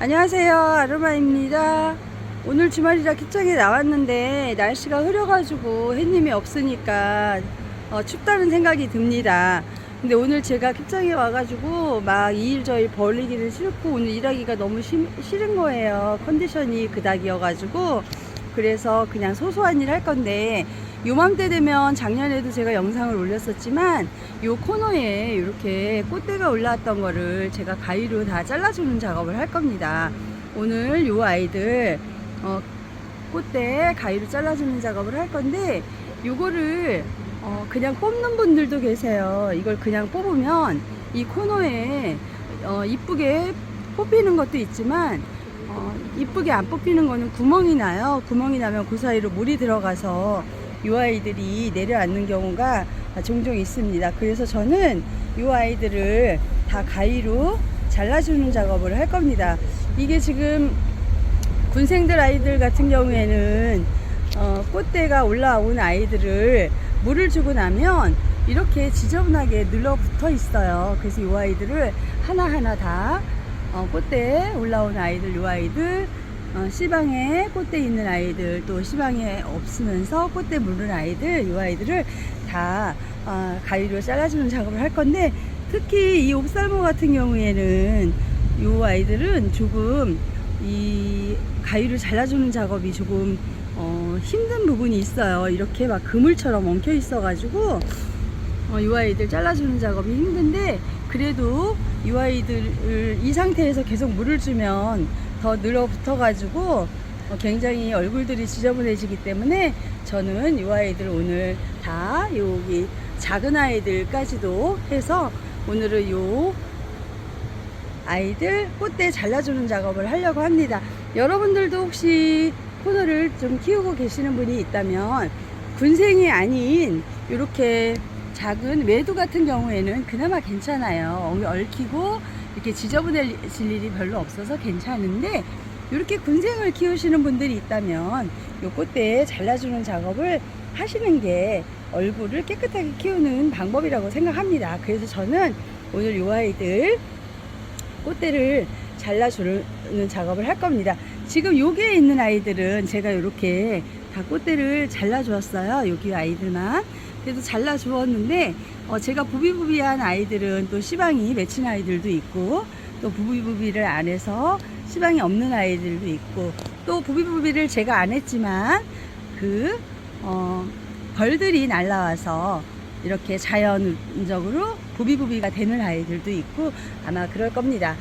안녕하세요, 아르마입니다. 오늘 주말이라 kit장에 나왔는데 날씨가 흐려가지고 햇님이 없으니까 춥다는 생각이 듭니다. 근데 오늘 제가 kit장에 와가지고 막 이 일 저 일 벌리기는 싫고 오늘 일하기가 너무 싫은 거예요. 컨디션이 그닥이어가지고. 그래서 그냥 소소한 일 할 건데, 요맘때 되면 작년에도 제가 영상을 올렸었지만 요 코너에 이렇게 꽃대가 올라왔던 거를 제가 가위로 다 잘라주는 작업을 할 겁니다. 오늘 요 아이들 꽃대 가위로 잘라주는 작업을 할 건데, 요거를 그냥 뽑는 분들도 계세요. 이걸 그냥 뽑으면 이 코너에 이쁘게 뽑히는 것도 있지만 이쁘게 안 뽑히는 거는 구멍이 나요. 구멍이 나면 그 사이로 물이 들어가서 이 아이들이 내려앉는 경우가 종종 있습니다. 그래서 저는 이 아이들을 다 가위로 잘라주는 작업을 할 겁니다. 이게 지금 군생들 아이들 같은 경우에는 꽃대가 올라온 아이들을 물을 주고 나면 이렇게 지저분하게 눌러붙어 있어요. 그래서 이 아이들을 하나하나 다 꽃대에 올라온 아이들, 이 아이들, 씨방에 꽃대 있는 아이들, 또 씨방에 없으면서 꽃대 물은 아이들, 이 아이들을 다 가위로 잘라주는 작업을 할 건데, 특히 이 옥살모 같은 경우에는 이 아이들은 조금 이 가위로 잘라주는 작업이 조금 힘든 부분이 있어요. 이렇게 막 그물처럼 엉켜 있어 가지고 이 아이들 잘라주는 작업이 힘든데, 그래도 이 아이들을 이 상태에서 계속 물을 주면 더 늘어붙어 가지고 굉장히 얼굴들이 지저분해지기 때문에 저는 이 아이들 오늘 다 여기 작은 아이들까지도 해서 오늘은 요 아이들 꽃대 잘라주는 작업을 하려고 합니다. 여러분들도 혹시 코너를 좀 키우고 계시는 분이 있다면 군생이 아닌 이렇게 작은 외두 같은 경우에는 그나마 괜찮아요. 얽히고 이렇게 지저분해질 일이 별로 없어서 괜찮은데, 이렇게 군생을 키우시는 분들이 있다면 이 꽃대에 잘라주는 작업을 하시는 게 얼굴을 깨끗하게 키우는 방법이라고 생각합니다. 그래서 저는 오늘 이 아이들 꽃대를 잘라주는 작업을 할 겁니다. 지금 여기에 있는 아이들은 제가 이렇게 다 꽃대를 잘라주었어요. 여기 아이들만. 그래도 잘라주었는데 제가 부비부비한 아이들은 또 씨방이 맺힌 아이들도 있고, 또 부비부비를 안 해서 씨방이 없는 아이들도 있고, 또 부비부비를 제가 안 했지만 벌들이 날라와서 이렇게 자연적으로 부비부비가 되는 아이들도 있고 아마 그럴 겁니다.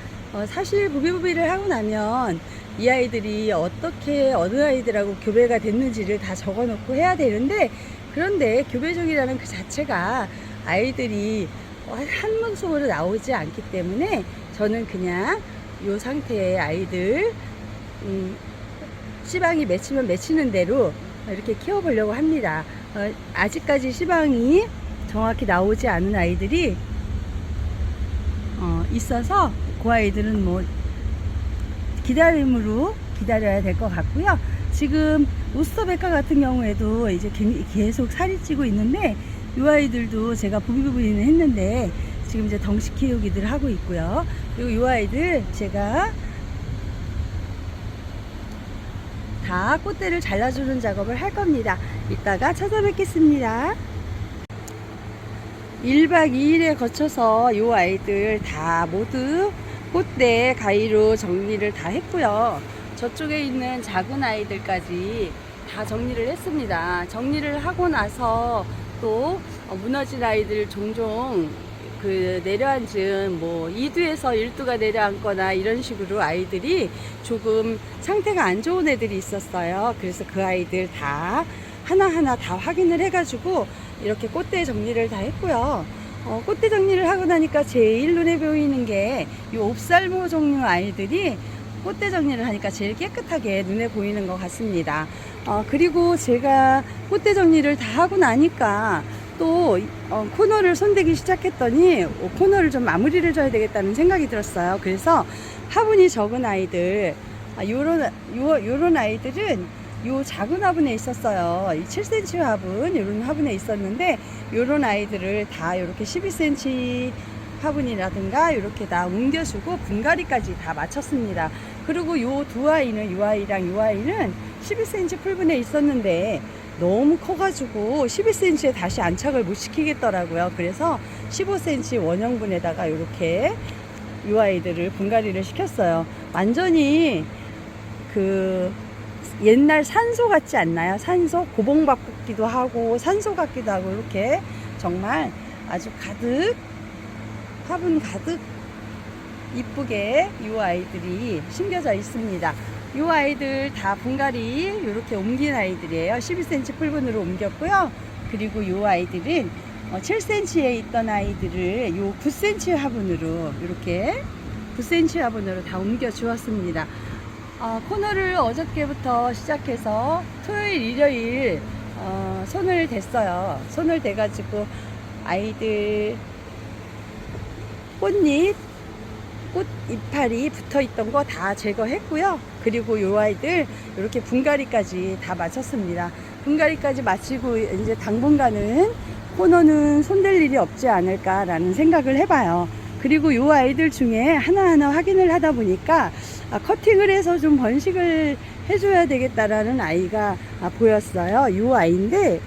사실 부비부비를 하고 나면 이 아이들이 어떻게 어느 아이들하고 교배가 됐는지를 다 적어 놓고 해야 되는데, 그런데 교배종이라는 그 자체가 아이들이 한 모습으로 나오지 않기 때문에 저는 그냥 이 상태의 아이들 씨방이 맺히면 맺히는 대로 이렇게 키워보려고 합니다. 아직까지 씨방이 정확히 나오지 않은 아이들이 있어서 그 아이들은 뭐 기다림으로 기다려야 될 것 같고요. 지금 오스터베카 같은 경우에도 이제 계속 살이 찌고 있는데, 이 아이들도 제가 부비부비는 했는데 지금 이제 덩치 키우기들 하고 있고요. 그리고 이 아이들 제가 다 꽃대를 잘라주는 작업을 할 겁니다. 이따가 찾아뵙겠습니다. 1박 2일에 거쳐서 이 아이들 다 모두 꽃대 가위로 정리를 다 했고요. 저쪽에 있는 작은 아이들까지 다 정리를 했습니다. 정리를 하고 나서 또 무너진 아이들 종종 내려앉은 2두에서 1두가 내려앉거나 이런 식으로 아이들이 조금 상태가 안 좋은 애들이 있었어요. 그래서 그 아이들 다 하나하나 다 확인을 해가지고 이렇게 꽃대 정리를 다 했고요. 꽃대 정리를 하고 나니까 제일 눈에 보이는 게 이 옵살모 종류 아이들이 꽃대 정리를 하니까 제일 깨끗하게 눈에 보이는 것 같습니다. 그리고 제가 꽃대 정리를 다 하고 나니까 또 코너를 손대기 시작했더니 코너를 좀 마무리를 줘야 되겠다는 생각이 들었어요. 그래서 화분이 적은 아이들, 요런 아이들은 요 작은 화분에 있었어요. 이 7cm 화분, 요런 화분에 있었는데 요런 아이들을 다 이렇게 12cm 화분이라든가 이렇게 다 옮겨주고 분갈이까지 다 마쳤습니다. 그리고 요 두 아이는 요 아이랑 요 아이는 12cm 풀분에 있었는데 너무 커가지고 12cm에 다시 안착을 못 시키겠더라고요. 그래서 15cm 원형분에다가 이렇게 요 아이들을 분갈이를 시켰어요. 완전히 그 옛날 산소 같지 않나요? 산소? 고봉밥 같기도 하고 산소 같기도 하고 이렇게 정말 아주 가득 화분 가득 이쁘게 이 아이들이 심겨져 있습니다. 이 아이들 다 분갈이 이렇게 옮긴 아이들이에요. 12cm 풀분으로 옮겼고요. 그리고 이 아이들은 7cm에 있던 아이들을 이 9cm 화분으로 이렇게 9cm 화분으로 다 옮겨 주었습니다. 코너를 어저께부터 시작해서 토요일, 일요일 손을 댔어요. 손을 대가지고 아이들 꽃잎, 꽃 이파리 붙어 있던 거 다 제거했고요. 그리고 요 아이들 이렇게 분갈이까지 다 마쳤습니다. 분갈이까지 마치고 이제 당분간은 코너는 손댈 일이 없지 않을까라는 생각을 해봐요. 그리고 요 아이들 중에 하나하나 확인을 하다 보니까 커팅을 해서 좀 번식을 해줘야 되겠다라는 아이가 보였어요. 요 아이인데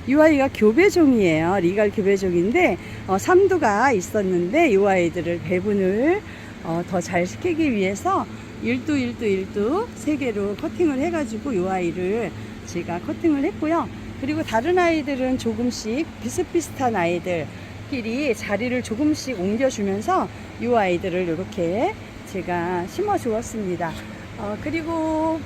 이 아이가 교배종이에요. 리갈 교배종인데 삼두가 있었는데 이 아이들을 배분을 더 잘 시키기 위해서 1두 3개로 커팅을 해가지고 이 아이를 제가 커팅을 했고요. 그리고 다른 아이들은 조금씩 비슷비슷한 아이들끼리 자리를 조금씩 옮겨주면서 이 아이들을 이렇게 제가 심어 주었습니다. 그리고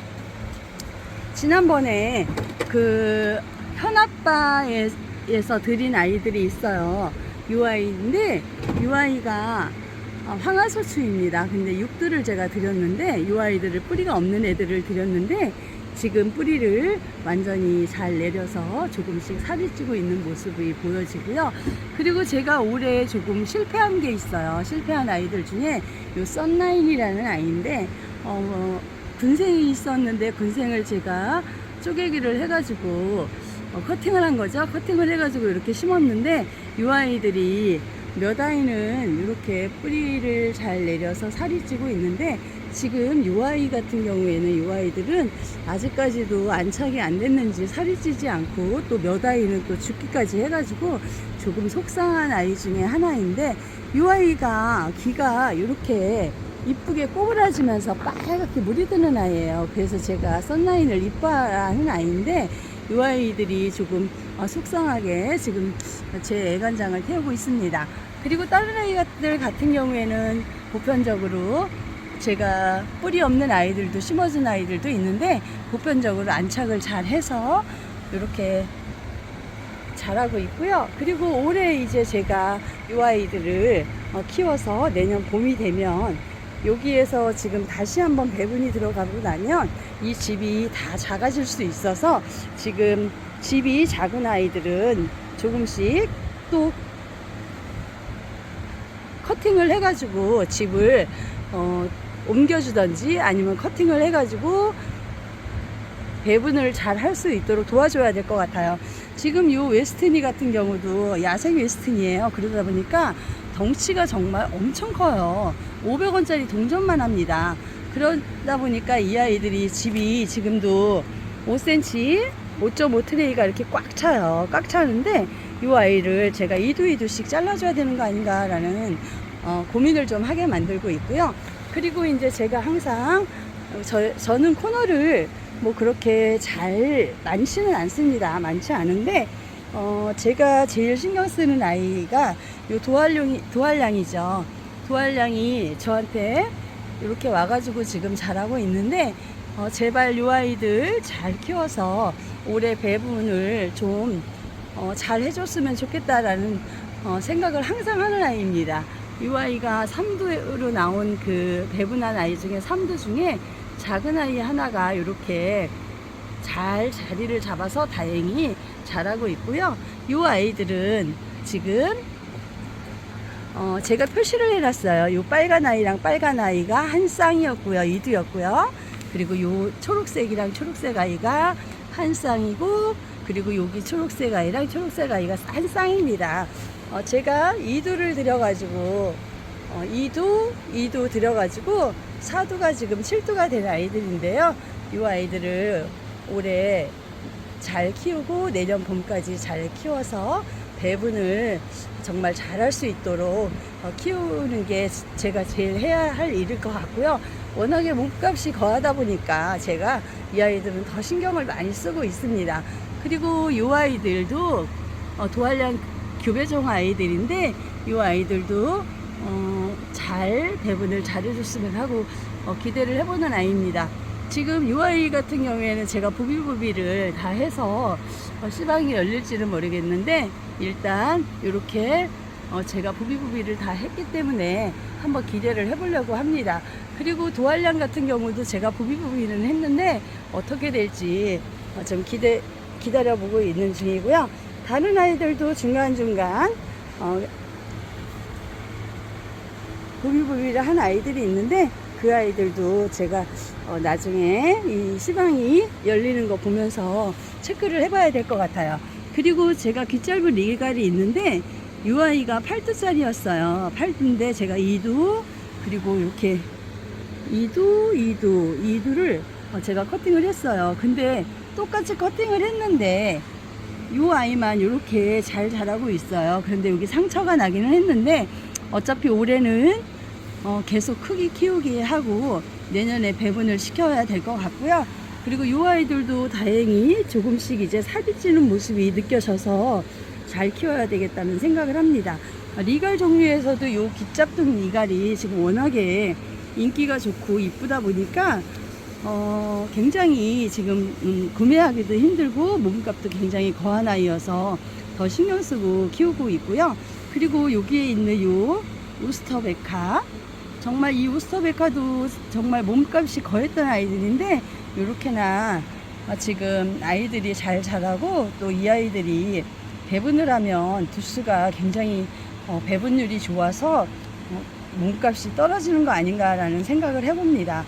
지난번에 그 현아빠에서 드린 아이들이 있어요. 이 아이인데 이 아이가 황화소추입니다. 근데 6두를 제가 드렸는데 이 아이들을 뿌리가 없는 애들을 드렸는데 지금 뿌리를 완전히 잘 내려서 조금씩 살이 찌고 있는 모습이 보여지고요. 그리고 제가 올해 조금 실패한 게 있어요. 실패한 아이들 중에 이 썬라인이라는 아이인데 군생이 있었는데 군생을 제가 쪼개기를 해가지고 커팅을 한 거죠. 커팅을 해가지고 이렇게 심었는데 이 아이들이 몇 아이는 이렇게 뿌리를 잘 내려서 살이 찌고 있는데 지금 이 아이 같은 경우에는 이 아이들은 아직까지도 안착이 안 됐는지 살이 찌지 않고 또 몇 아이는 또 죽기까지 해가지고 조금 속상한 아이 중에 하나인데 이 아이가 귀가 이렇게 이쁘게 꼬부라지면서 빨갛게 물이 드는 아이예요. 그래서 제가 썬라인을 이뻐하는 아이인데 이 아이들이 조금 속상하게 지금 제 애간장을 태우고 있습니다. 그리고 다른 아이들 같은 경우에는 보편적으로 제가 뿌리 없는 아이들도 심어준 아이들도 있는데 보편적으로 안착을 잘 해서 이렇게 잘하고 있고요. 그리고 올해 이제 제가 이 아이들을 키워서 내년 봄이 되면 여기에서 지금 다시 한번 배분이 들어가고 나면 이 집이 다 작아질 수 있어서 지금 집이 작은 아이들은 조금씩 또 커팅을 해가지고 집을 옮겨주던지 아니면 커팅을 해가지고 배분을 잘 할 수 있도록 도와줘야 될 것 같아요. 지금 이 웨스트니 같은 경우도 야생 웨스트니예요. 그러다 보니까 덩치가 정말 엄청 커요. 500원짜리 동전만 합니다. 그러다 보니까 이 아이들이 집이 지금도 5cm, 5.5 트레이가 이렇게 꽉 차요. 꽉 차는데 이 아이를 제가 2두씩 잘라줘야 되는 거 아닌가라는 고민을 좀 하게 만들고 있고요. 그리고 이제 제가 항상 저는 코너를 뭐 그렇게 잘 많지는 않습니다. 많지 않은데 제가 제일 신경 쓰는 아이가 요 도알량이죠. 도알량이 저한테 이렇게 와가지고 지금 자라고 있는데 제발 요 아이들 잘 키워서 올해 배분을 좀 잘 해줬으면 좋겠다라는 생각을 항상 하는 아이입니다. 이 아이가 3두로 나온 그 배분한 아이 중에 3두 중에 작은 아이 하나가 이렇게 잘 자리를 잡아서 다행히 자라고 있고요. 이 아이들은 지금 제가 표시를 해놨어요. 이 빨간 아이랑 빨간 아이가 한 쌍이었고요. 2두였고요. 그리고 이 초록색이랑 초록색 아이가 한 쌍이고, 그리고 여기 초록색 아이랑 초록색 아이가 한 쌍입니다. 제가 2두를 들여가지고 2두 들여가지고 4두가 지금 7두가 된 아이들인데요. 이 아이들을 올해 잘 키우고 내년 봄까지 잘 키워서 배분을 정말 잘할 수 있도록 키우는 게 제가 제일 해야 할 일일 것 같고요. 워낙에 몸값이 거하다 보니까 제가 이 아이들은 더 신경을 많이 쓰고 있습니다. 그리고 이 아이들도 도알량 교배종 아이들인데 이 아이들도 잘 배분을 잘해줬으면 하고 기대를 해보는 아이입니다. 지금 이 아이 같은 경우에는 제가 부비부비를 다 해서 씨방이 열릴지는 모르겠는데 일단 이렇게 제가 부비부비를 다 했기 때문에 한번 기대를 해보려고 합니다. 그리고 도알량 같은 경우도 제가 부비부비는 했는데 어떻게 될지 좀 기다려보고 있는 중이고요. 다른 아이들도 중간중간 부비부비를 한 아이들이 있는데 그 아이들도 제가 나중에 이 시방이 열리는 거 보면서 체크를 해봐야 될 것 같아요. 그리고 제가 귀 짧은 리갈이 있는데 이 아이가 8두짜리였어요. 8두인데 제가 2두 그리고 이렇게 2두를 제가 커팅을 했어요. 근데 똑같이 커팅을 했는데 이 아이만 이렇게 잘 자라고 있어요. 그런데 여기 상처가 나기는 했는데 어차피 올해는 계속 크게 키우기 하고 내년에 배분을 시켜야 될 것 같고요. 그리고 이 아이들도 다행히 조금씩 이제 살이 찌는 모습이 느껴져서 잘 키워야 되겠다는 생각을 합니다. 리갈 종류에서도 이 깃잡둥 리갈이 지금 워낙에 인기가 좋고 이쁘다 보니까 굉장히 지금 구매하기도 힘들고 몸값도 굉장히 거한 아이여서 더 신경 쓰고 키우고 있고요. 그리고 여기에 있는 요 우스터베카, 정말 이 우스터베카도 정말 몸값이 거했던 아이들인데 이렇게나 지금 아이들이 잘 자라고 또 이 아이들이 배분을 하면 두수가 굉장히 배분율이 좋아서 몸값이 떨어지는 거 아닌가라는 생각을 해봅니다.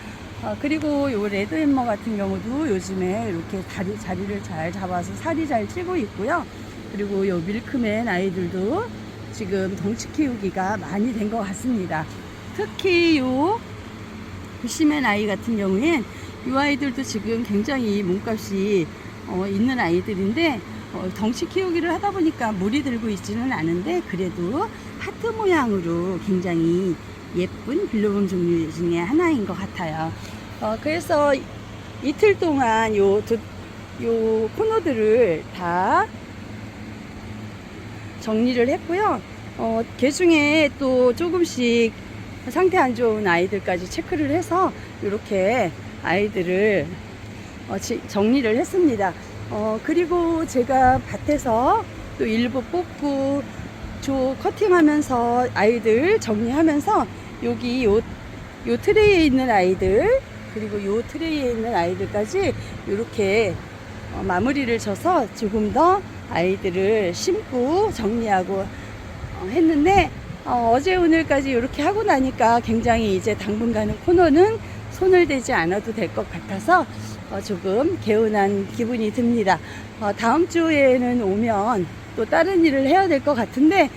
그리고 요 레드 햄머 같은 경우도 요즘에 이렇게 자리를 잘 잡아서 살이 잘 찌고 있고요. 그리고 요 밀크맨 아이들도 지금 덩치 키우기가 많이 된 것 같습니다. 특히 요 부시맨 아이 같은 경우엔 이 아이들도 지금 굉장히 몸값이 있는 아이들인데 덩치 키우기를 하다 보니까 물이 들고 있지는 않은데 그래도 하트 모양으로 굉장히 예쁜 빌로봄 종류 중에 하나인 것 같아요. 그래서 이틀 동안 요 코너들을 다 정리를 했고요. 그 중에 또 조금씩 상태 안 좋은 아이들까지 체크를 해서 이렇게 아이들을 정리를 했습니다. 그리고 제가 밭에서 또 일부 뽑고 커팅하면서 아이들 정리하면서 여기 요 트레이에 있는 아이들 그리고 요 트레이에 있는 아이들까지 이렇게 마무리를 져서 조금 더 아이들을 심고 정리하고 했는데 어제 오늘까지 이렇게 하고 나니까 굉장히 이제 당분간은 코너는 손을 대지 않아도 될 것 같아서 조금 개운한 기분이 듭니다. 다음 주에는 오면 또 다른 일을 해야 될 것 같은데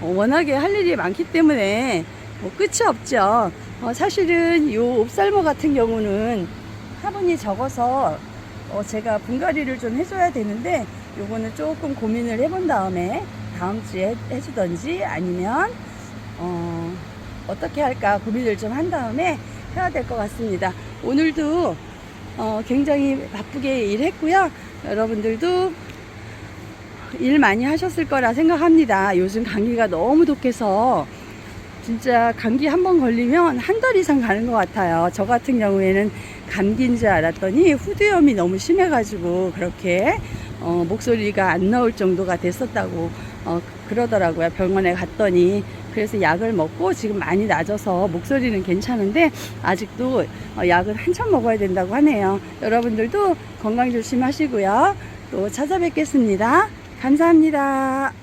워낙에 할 일이 많기 때문에 끝이 없죠. 사실은 요 옵살모 같은 경우는 화분이 적어서 제가 분갈이를 좀 해줘야 되는데 요거는 조금 고민을 해본 다음에 다음 주에 해주던지 아니면 어떻게 할까 고민을 좀 한 다음에 해야 될 것 같습니다. 오늘도 굉장히 바쁘게 일했고요. 여러분들도 일 많이 하셨을 거라 생각합니다. 요즘 감기가 너무 독해서 진짜 감기 한번 걸리면 한 달 이상 가는 것 같아요. 저 같은 경우에는 감기인 줄 알았더니 후두염이 너무 심해가지고 그렇게 목소리가 안 나올 정도가 됐었다고 그러더라고요. 병원에 갔더니. 그래서 약을 먹고 지금 많이 나아져서 목소리는 괜찮은데 아직도 약을 한참 먹어야 된다고 하네요. 여러분들도 건강 조심하시고요. 또 찾아뵙겠습니다. 감사합니다.